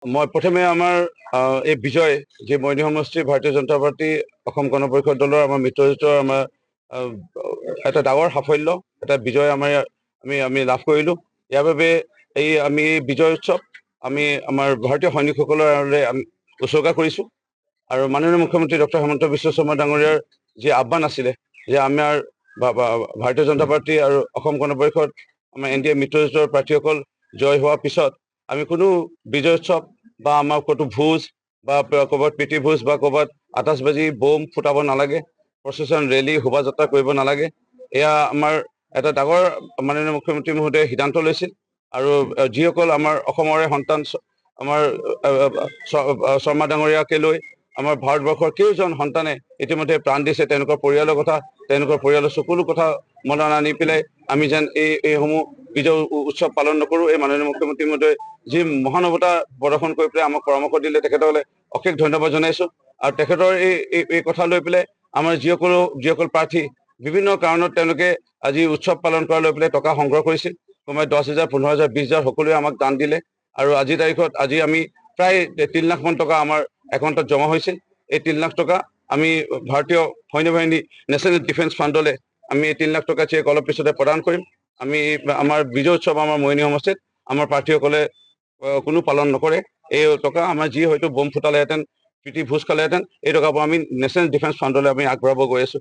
মই প্ৰথমে আমাৰ এই বিজয় যে মইনী সমষ্টি ভাৰতীয় জনতা পাৰ্টি অসম গণ পৰিষদ দলৰ আমাৰ মিত্ৰজোঁটৰ আমাৰ এটা ডাঙৰ সাফল্য, এটা বিজয় আমি লাভ কৰিলোঁ। ইয়াৰ বাবে আমি বিজয় উৎসৱ আমি আমাৰ ভাৰতীয় সৈনিকসকললৈ আমি উৎসৰ্গা কৰিছোঁ। আৰু মাননীয় মুখ্যমন্ত্ৰী ডক্টৰ হিমন্ত বিশ্ব শৰ্মা ডাঙৰীয়াৰ যি আহ্বান আছিলে যে আমাৰ ভাৰতীয় জনতা পাৰ্টি আৰু অসম গণ পৰিষদ আমাৰ NDA মিত্ৰজোঁটৰ প্ৰাৰ্থীসকল জয় হোৱাৰ পিছত আমি কোনো বিজয় উৎসৱ বা আমাৰ ক'তো ভোজ বা ক'ৰবাত প্ৰীতি ভোজ বা ক'ৰবাত আতচবাজি বোম ফুটাব নালাগে, প্ৰচেছন ৰেলী শোভাযাত্ৰা কৰিব নালাগে। এয়া আমাৰ এটা ডাঙৰ মাননীয় মুখ্যমন্ত্ৰী মহোদয়ে সিদ্ধান্ত লৈছিল। আৰু যিসকল আমাৰ অসমৰে সন্তান আমাৰ শৰ্মা ডাঙৰীয়াকে লৈ আমাৰ ভাৰতবৰ্ষৰ কেইজন সন্তানে ইতিমধ্যে প্ৰাণ দিছে, তেওঁলোকৰ পৰিয়ালৰ কথা, তেওঁলোকৰ পৰিয়ালৰ সকলো কথা মনত আনি পেলাই আমি যেন এইসমূহ বিজয় উৎসৱ পালন নকৰোঁ। এই মাননীয় মুখ্যমন্ত্ৰী মহোদয়ে যি মহানুভৱতা প্ৰদৰ্শন কৰি পেলাই আমাক পৰামৰ্শ দিলে, তেখেতসকলে অশেষ ধন্যবাদ জনাইছোঁ। আৰু তেখেতৰ এই কথা লৈ পেলাই আমাৰ যিসকল প্ৰাৰ্থী বিভিন্ন কাৰণত তেওঁলোকে আজি উৎসৱ পালন কৰা লৈ পেলাই টকা সংগ্ৰহ কৰিছিল, কমেও 10,000, 15,000, 20,000 সকলোৱে আমাক দান দিলে। আৰু আজিৰ তাৰিখত আমি প্ৰায় 3 লাখ মান টকা আমাৰ একাউণ্টত জমা হৈছিল। এই 3 লাখ টকা আমি ভাৰতীয় সৈন্য বাহিনী নেশ্যনেল ডিফেন্স ফাণ্ডলৈ আমি এই 3 লাখ টকা চেক অলপ পিছতে প্ৰদান কৰিম। আমি আমাৰ বিজয় উৎসৱ আমাৰ মইনী সমষ্টিত আমাৰ প্ৰাৰ্থীসকলে কোনো পালন নকৰে। এই টকা আমাৰ যি হয়তো বোম ফুটালেহেঁতেন, প্ৰীতি ভোজ খালেহেঁতেন, এই টকাবোৰ আমি নেশ্যনেল ডিফেন্স ফাণ্ডলৈ আমি আগবঢ়াব গৈ আছোঁ।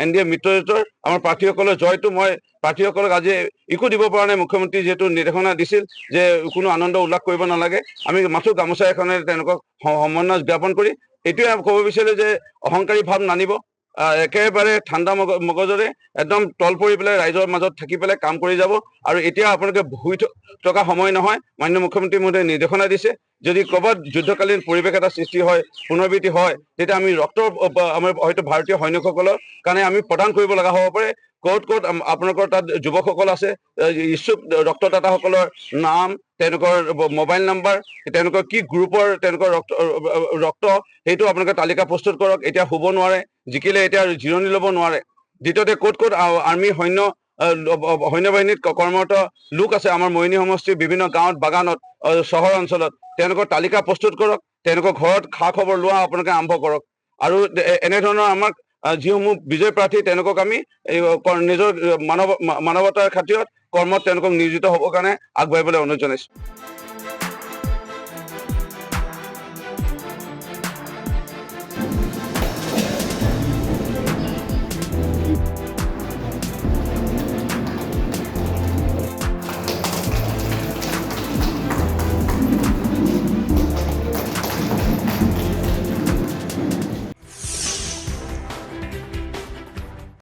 NDA মিত্ৰজোঁটৰ আমাৰ প্ৰাৰ্থীসকলৰ জয়টো মই প্ৰাৰ্থীসকলক আজি একো দিব পৰা নাই। মুখ্যমন্ত্ৰী যিহেতু নিৰ্দেশনা দিছিল যে কোনো আনন্দ উল্লাস কৰিব নালাগে, আমি মাথো গামোচা এখনে তেওঁলোকক সমন্বয় জ্ঞাপন কৰি এইটোৱে ক'ব বিচাৰোঁ যে অহংকাৰী ভাৱ নানিব, একেবাৰে ঠাণ্ডা মগজৰে একদম তল পৰি পেলাই ৰাইজৰ মাজত থাকি পেলাই কাম কৰি যাব। আৰু এতিয়া আপোনালোকে শুই থকা সময় নহয়, মাননীয় মুখ্যমন্ত্ৰী মহোদয়ে নিৰ্দেশনা দিছে, যদি ক'ৰবাত যুদ্ধকালীন পৰিৱেশ এটা সৃষ্টি হয়, পুনৰাবৃত্তি হয়, তেতিয়া আমি আমাৰ হয়তো ভাৰতীয় সৈনিকসকলৰ কাৰণে আমি প্ৰদান কৰিব লগা হ'ব পাৰে। ক'ত আপোনালোকৰ তাত যুৱকসকল আছে, ইচ্ছুক ৰক্তদাতাসকলৰ নাম, তেওঁলোকৰ মোবাইল নাম্বাৰ, তেওঁলোকৰ কি গ্ৰুপৰ তেওঁলোকৰ ৰক্ত সেইটো আপোনালোকে তালিকা প্ৰস্তুত কৰক। এতিয়া শুব নোৱাৰে, জিকিলে এতিয়া জিৰণি ল'ব নোৱাৰে। দ্বিতীয়তে ক'ত আৰ্মি সৈন্য বাহিনীত কৰ্মৰত লোক আছে আমাৰ মইনী সমষ্টিৰ বিভিন্ন গাঁৱত, বাগানত, চহৰ অঞ্চলত, তেওঁলোকৰ তালিকা প্ৰস্তুত কৰক। তেওঁলোকৰ ঘৰত খা খবৰ লোৱা আপোনালোকে আৰম্ভ কৰক। আৰু এনেধৰণৰ আমাক যিসমূহ বিজয় প্ৰাৰ্থী তেওঁলোকক আমি নিজৰ মানৱতাৰ খাতিৰত কৰ্মত তেওঁলোকক নিয়োজিত হ'বৰ কাৰণে আগবাঢ়িবলৈ অনুৰোধ জনাইছোঁ।